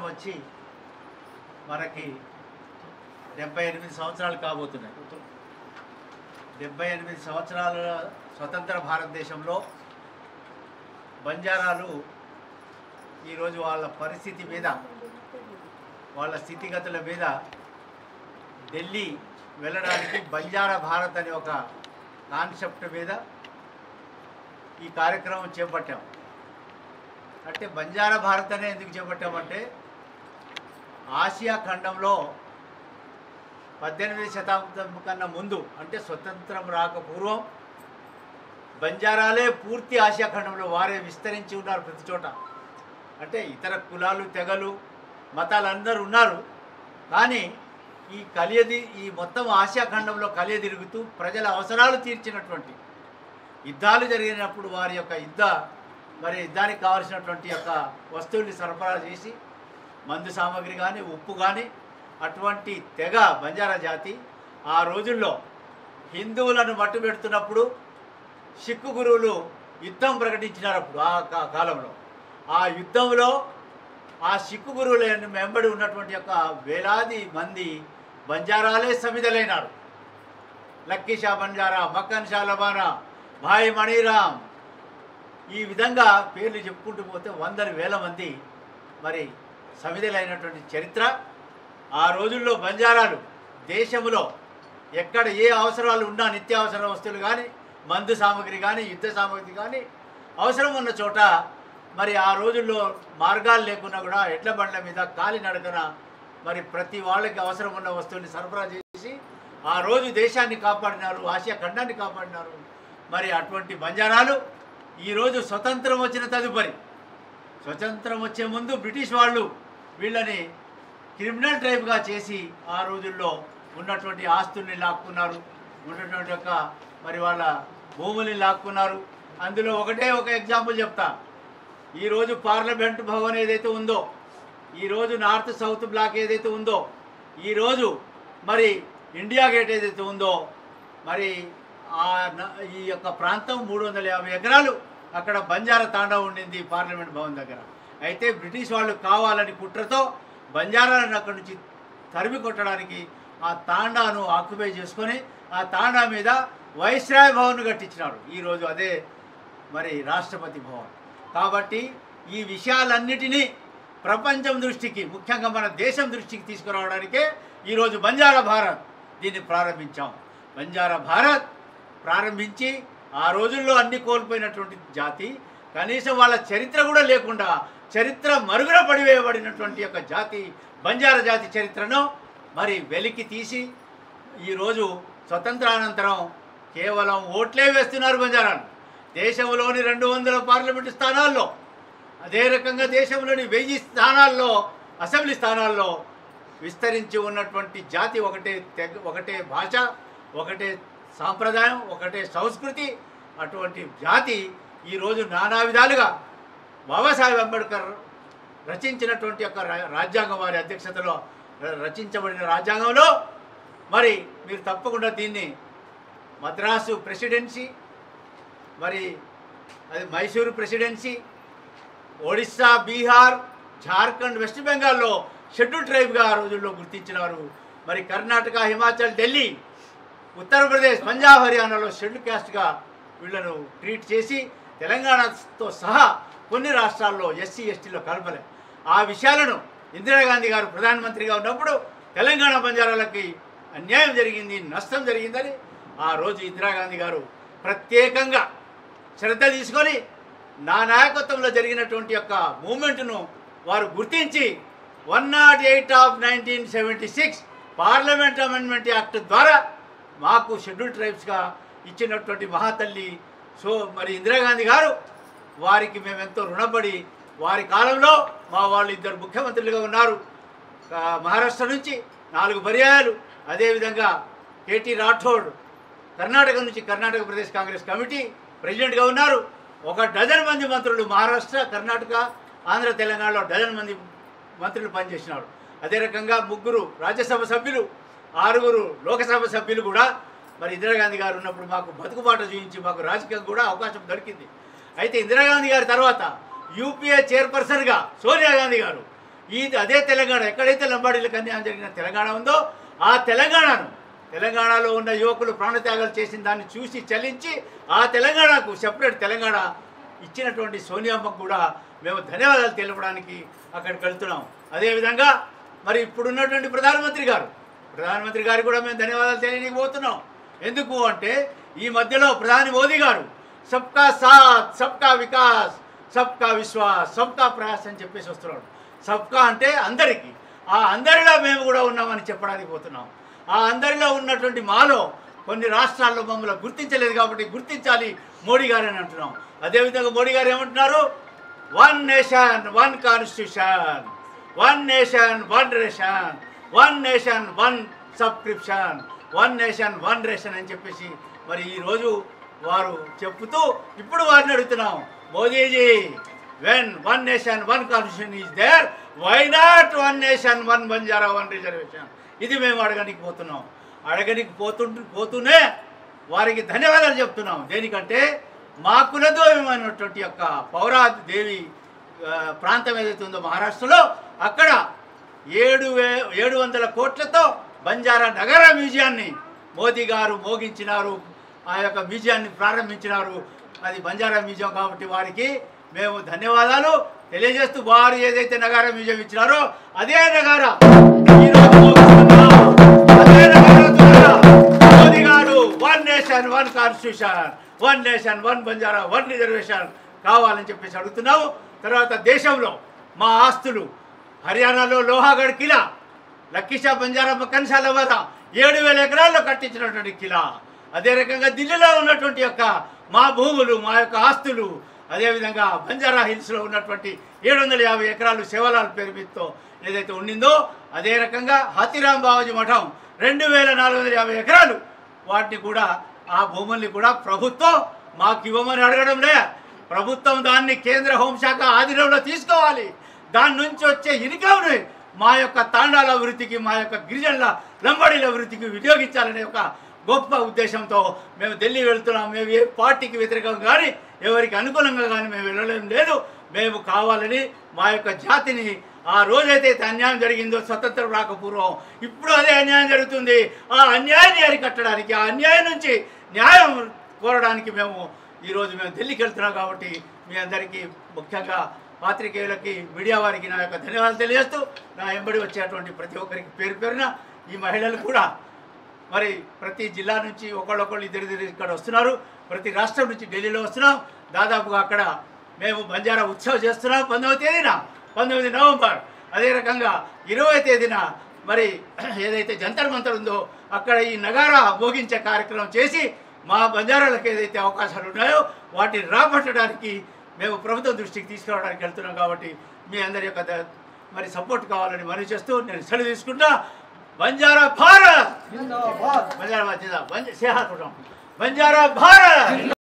వచ్చి మనకి 78 సంవత్సరాలు కాబోతున్నాయి. 78 సంవత్సరాల స్వతంత్ర భారతదేశంలో బంజారాలు ఈరోజు వాళ్ళ పరిస్థితి మీద, వాళ్ళ స్థితిగతుల మీద ఢిల్లీ వెళ్ళడానికి బంజారా భారత్ అనే ఒక కాన్సెప్ట్ మీద ఈ కార్యక్రమం చేపట్టాం. అంటే బంజారా భారత్ అనే ఎందుకు చేపట్టామంటే ఆసియా ఖండంలో 18వ శతాబ్దం కన్నా ముందు, అంటే స్వతంత్రం రాక పూర్వం బంజారాలే పూర్తి ఆసియా ఖండంలో వారే విస్తరించి ఉన్నారు ప్రతి చోట. అంటే ఇతర కులాలు, తెగలు, మతాలు అందరూ ఉన్నారు. కానీ ఈ మొత్తం ఆసియా ఖండంలో కలియదిరుగుతూ ప్రజల అవసరాలు తీర్చినటువంటి, యుద్ధాలు జరిగినప్పుడు వారి యొక్క యుద్ధానికి కావాల్సినటువంటి యొక్క వస్తువుల్ని సరఫరా చేసి, మందు సామాగ్రి కానీ, ఉప్పు కానీ, అటువంటి తెగ బంజారా జాతి ఆ రోజుల్లో హిందువులను మట్టుబెడుతున్నప్పుడు సిక్కు గురువులు యుద్ధం ప్రకటించినారు. అప్పుడు ఆ కాలంలో ఆ యుద్ధంలో ఆ సిక్కు గురువుల వెంబడి ఉన్నటువంటి యొక్క వేలాది మంది బంజారాలే సమిధలైనారు. లక్కీ షా బంజారా, మక్కన్ షా లబానా, భాయ్ మణిరామ్, ఈ విధంగా పేర్లు చెప్పుకుంటూ పోతే వందల వేల మంది మరి సమిధలైనటువంటి చరిత్ర. ఆ రోజుల్లో బంజారాలు దేశంలో ఎక్కడ ఏ అవసరాలు ఉన్నా, నిత్యావసర వస్తువులు కానీ, మందు సామాగ్రి కానీ, యుద్ధ సామాగ్రి కానీ అవసరం ఉన్న చోట మరి ఆ రోజుల్లో మార్గాలు లేకున్నా కూడా ఎడ్ల బండ్ల మీద కాలినడకన మరి ప్రతి వాళ్ళకి అవసరం ఉన్న వస్తువుని సరఫరా చేసి ఆ రోజు దేశాన్ని కాపాడినారు, ఆసియా ఖండాన్ని కాపాడినారు. మరి అటువంటి బంజారాలు ఈరోజు స్వతంత్రం వచ్చిన తదుపరి, స్వతంత్రం వచ్చే ముందు బ్రిటిష్ వాళ్ళు వీళ్ళని క్రిమినల్ ట్రైబ్గా చేసి ఆ రోజుల్లో ఉన్నటువంటి ఆస్తుల్ని లాక్కున్నారు, ఉన్నటువంటి యొక్క మరి వాళ్ళ భూముల్ని లాక్కున్నారు. అందులో ఒక ఎగ్జాంపుల్ చెప్తా. ఈరోజు పార్లమెంట్ భవన్ ఏదైతే ఉందో, ఈరోజు నార్త్ సౌత్ బ్లాక్ ఏదైతే ఉందో, ఈరోజు మరి ఇండియా గేట్ ఏదైతే ఉందో, మరి ఈ యొక్క ప్రాంతం 350 ఎకరాలు అక్కడ బంజారా తాండా ఉండింది పార్లమెంట్ భవన్ దగ్గర. అయితే బ్రిటిష్ వాళ్ళు కావాలని కుట్రతో బంజారాలను అక్కడి నుంచి తరిమి కొట్టడానికి ఆ తాండాను ఆక్యుపై చేసుకొని ఆ తాండా మీద వైస్రాయ్ భవన్ కట్టించినారు. ఈరోజు అదే మరి రాష్ట్రపతి భవన్. కాబట్టి ఈ విషయాలన్నిటినీ ప్రపంచం దృష్టికి, ముఖ్యంగా మన దేశం దృష్టికి తీసుకురావడానికే ఈరోజు బంజారా భారత్ దీన్ని ప్రారంభించాం. బంజారా భారత్ ప్రారంభించి ఆ రోజుల్లో అన్ని కోల్పోయినటువంటి జాతి, కనీసం వాళ్ళ చరిత్ర కూడా లేకుండా చరిత్ర మరుగున పడివేయబడినటువంటి యొక్క జాతి బంజారా జాతి చరిత్రను మరి వెలికి తీసి ఈరోజు స్వతంత్రానంతరం కేవలం ఓట్లే వేస్తున్నారు బంజారాలు. దేశంలోని 200 పార్లమెంటు స్థానాల్లో, అదే రకంగా దేశంలోని 1000 స్థానాల్లో, అసెంబ్లీ స్థానాల్లో విస్తరించి ఉన్నటువంటి జాతి ఒకటే భాష, ఒకటే సాంప్రదాయం, ఒకటే సంస్కృతి. అటువంటి జాతి ఈరోజు నానా విధాలుగా బాబాసాహెబ్ అంబేద్కర్ రచించినటువంటి యొక్క రాజ్యాంగం, వారి అధ్యక్షతలో రచించబడిన రాజ్యాంగంలో మరి మీరు తప్పకుండా దీన్ని మద్రాసు ప్రెసిడెన్సీ, మరి అది మైసూరు ప్రెసిడెన్సీ, ఒడిస్సా, బీహార్, జార్ఖండ్, వెస్ట్ బెంగాల్లో షెడ్యూల్ ట్రైబ్గా ఆ రోజుల్లో గుర్తించినారు. మరి కర్ణాటక, హిమాచల్, ఢిల్లీ, ఉత్తరప్రదేశ్, పంజాబ్, హర్యానాలో షెడ్యూల్ క్యాస్ట్గా వీళ్లను ట్రీట్ చేసి తెలంగాణతో సహా కొన్ని రాష్ట్రాల్లో ఎస్సీ ఎస్టీలో కలపలే. ఆ విషయాలను ఇందిరాగాంధీ గారు ప్రధానమంత్రిగా ఉన్నప్పుడు తెలంగాణ బంజారాలకి అన్యాయం జరిగింది, నష్టం జరిగిందని ఆ రోజు ఇందిరాగాంధీ గారు ప్రత్యేకంగా శ్రద్ధ తీసుకొని నా నాయకత్వంలో జరిగినటువంటి యొక్క మూమెంట్ను వారు గుర్తించి 108 ఆఫ్ 1976 పార్లమెంట్ అమెండ్మెంట్ యాక్ట్ ద్వారా మాకు షెడ్యూల్ ట్రైబ్స్గా ఇచ్చినటువంటి మహాతల్లి మరి ఇందిరాగాంధీ గారు, వారికి మేమెంతో రుణపడి, వారి కాలంలో మా వాళ్ళు 2 ముఖ్యమంత్రులుగా ఉన్నారు. మహారాష్ట్ర నుంచి 4 పర్యాయాలు, అదేవిధంగా కేటీ రాఠోడ్ కర్ణాటక నుంచి కర్ణాటక ప్రదేశ్ కాంగ్రెస్ కమిటీ ప్రెసిడెంట్గా ఉన్నారు. 1 డజన్ మంది మంత్రులు మహారాష్ట్ర, కర్ణాటక, ఆంధ్ర, తెలంగాణలో 1 డజన్ మంది మంత్రులు పనిచేసినారు. అదే రకంగా 3 రాజ్యసభ సభ్యులు, 6 లోకసభ సభ్యులు కూడా మరి ఇందిరాగాంధీ గారు ఉన్నప్పుడు మాకు బతుకుబాట చూపించి మాకు రాజకీయంగా కూడా అవకాశం దొరికింది. అయితే ఇందిరాగాంధీ గారి తర్వాత యూపీఏ చైర్పర్సన్గా సోనియా గాంధీ గారు అదే తెలంగాణ ఎక్కడైతే లంబాడీలకు అన్యాయం జరిగిన తెలంగాణ ఉందో ఆ తెలంగాణలో ఉన్న యువకులు ప్రాణత్యాగాలు చేసిన దాన్ని చూసి చలించి ఆ తెలంగాణకు సెపరేట్ తెలంగాణ ఇచ్చినటువంటి సోనియామ్మకు కూడా మేము ధన్యవాదాలు తెలపడానికి అక్కడికి వెళ్తున్నాం. అదేవిధంగా మరి ఇప్పుడున్నటువంటి ప్రధానమంత్రి గారు కూడా మేము ధన్యవాదాలు తెలియకపోతున్నాం. ఎందుకు అంటే ఈ మధ్యలో ప్రధాని మోదీ గారు సబ్కా సాత్ సబ్కా వికాస్ సబ్కా విశ్వాస్ సబ్కా ప్రయాస్ అని చెప్పేసి వస్తున్నాడు. సబ్కా అంటే అందరికీ, ఆ అందరిలో మేము కూడా ఉన్నామని చెప్పడానికి పోతున్నాం. ఆ అందరిలో ఉన్నటువంటి మాలో కొన్ని రాష్ట్రాల్లో మమ్మల్ని గుర్తించలేదు కాబట్టి గుర్తించాలి మోడీ గారు అని అంటున్నాం. అదేవిధంగా మోడీ గారు ఏమంటున్నారు, 1 nation 1 constitution, 1 nation 1 ration, 1 nation 1 subscription, 1 nation 1 ration అని చెప్పేసి మరి ఈరోజు వారు చెప్తూ ఇప్పుడు వారిని అడుగుతున్నాం, Modiji when 1 nation 1 constitution is there, why not 1 nation 1 Banjara 1 reservation? ఇది మేము అడగనికి పోతూనే వారికి ధన్యవాదాలు చెప్తున్నాం. దేనికంటే మా కులదైవమైనటువంటి యొక్క పౌరాదేవి ప్రాంతం ఏదైతే ఉందో మహారాష్ట్రలో అక్కడ 700 కోట్లతో బంజారా నగర మ్యూజియాన్ని మోదీ గారు మోగించినారు. ఆ యొక్క మ్యూజియాన్ని ప్రారంభించినారు. అది బంజారా మ్యూజియం కాబట్టి వారికి మేము ధన్యవాదాలు తెలియజేస్తూ వారు ఏదైతే నగారా మ్యూజియం ఇచ్చినారో అదే నగారా మోదీ గారు 1 nation 1 constitution, 1 nation 1 Banjara 1 reservation కావాలని చెప్పేసి అడుగుతున్నాము. తర్వాత దేశంలో మా ఆస్తులు హర్యానాలో లోహాగఢ్ కిలా, లక్కీషా బంజారా కన్సాల వద్ద 7,000 ఎకరాల్లో కట్టించినటువంటి కిలా, అదే రకంగా ఢిల్లీలో ఉన్నటువంటి యొక్క మా భూములు మా యొక్క ఆస్తులు, అదేవిధంగా బంజారా హిల్స్లో ఉన్నటువంటి 750 ఎకరాలు శివలాల్ పేరు మీదతో ఏదైతే ఉండిందో అదే రకంగా హాతీరాం బావాజీ మఠం 2,450 ఎకరాలు వాటిని కూడా ఆ భూముల్ని కూడా ప్రభుత్వం మాకు ఇవ్వమని అడగడంలే. ప్రభుత్వం దాన్ని కేంద్ర హోంశాఖ ఆధీనంలో తీసుకోవాలి. దాని నుంచి వచ్చే ఇన్కమ్ని మా యొక్క తాండాల అభివృద్ధికి మా యొక్క గిరిజనుల లంబాడీల అభివృద్ధికి వినియోగించాలనే ఒక గొప్ప ఉద్దేశంతో మేము ఢిల్లీ వెళ్తున్నాం. మేము ఏ పార్టీకి వ్యతిరేకంగా కానీ ఎవరికి అనుకూలంగా కానీ మేము వెళ్ళలేం లేదు. మేము కావాలని మా యొక్క జాతిని ఆ రోజైతే అన్యాయం జరిగిందో స్వతంత్రం రాకపూర్వం ఇప్పుడు అదే అన్యాయం జరుగుతుంది. ఆ అన్యాయాన్ని అరికట్టడానికి ఆ అన్యాయం నుంచి న్యాయం కోరడానికి మేము ఈరోజు ఢిల్లీకి వెళ్తున్నాం. కాబట్టి మీ అందరికీ ముఖ్యంగా పాత్రికేయులకి మీడియా వారికి నా యొక్క ధన్యవాదాలు తెలియజేస్తూ నా వెంబడి వచ్చేటువంటి ప్రతి ఒక్కరికి పేరు పేరున ఈ మహిళలు కూడా మరి ప్రతి జిల్లా నుంచి ఒకళ్ళొకళ్ళు ఇద్దరు ఇక్కడ వస్తున్నారు. ప్రతి రాష్ట్రం నుంచి ఢిల్లీలో వస్తున్నాం. దాదాపుగా అక్కడ మేము బంజారా ఉత్సవం చేస్తున్నాం 19వ తేదీన 19 నవంబర్. అదే రకంగా 20వ తేదీన మరి ఏదైతే జంతర్ మంతర్ ఉందో అక్కడ ఈ నగారా మోగించే కార్యక్రమం చేసి మా బంజారాలకు ఏదైతే అవకాశాలు ఉన్నాయో వాటిని రాబట్టడానికి మేము ప్రభుత్వం దృష్టికి తీసుకురావడానికి వెళ్తున్నాం. కాబట్టి మీ అందరి యొక్క మరి సపోర్ట్ కావాలని మనవి చేస్తూ నేను సెలవు తీసుకుంటా. బంజారా భారత్, బంజారా భారత్.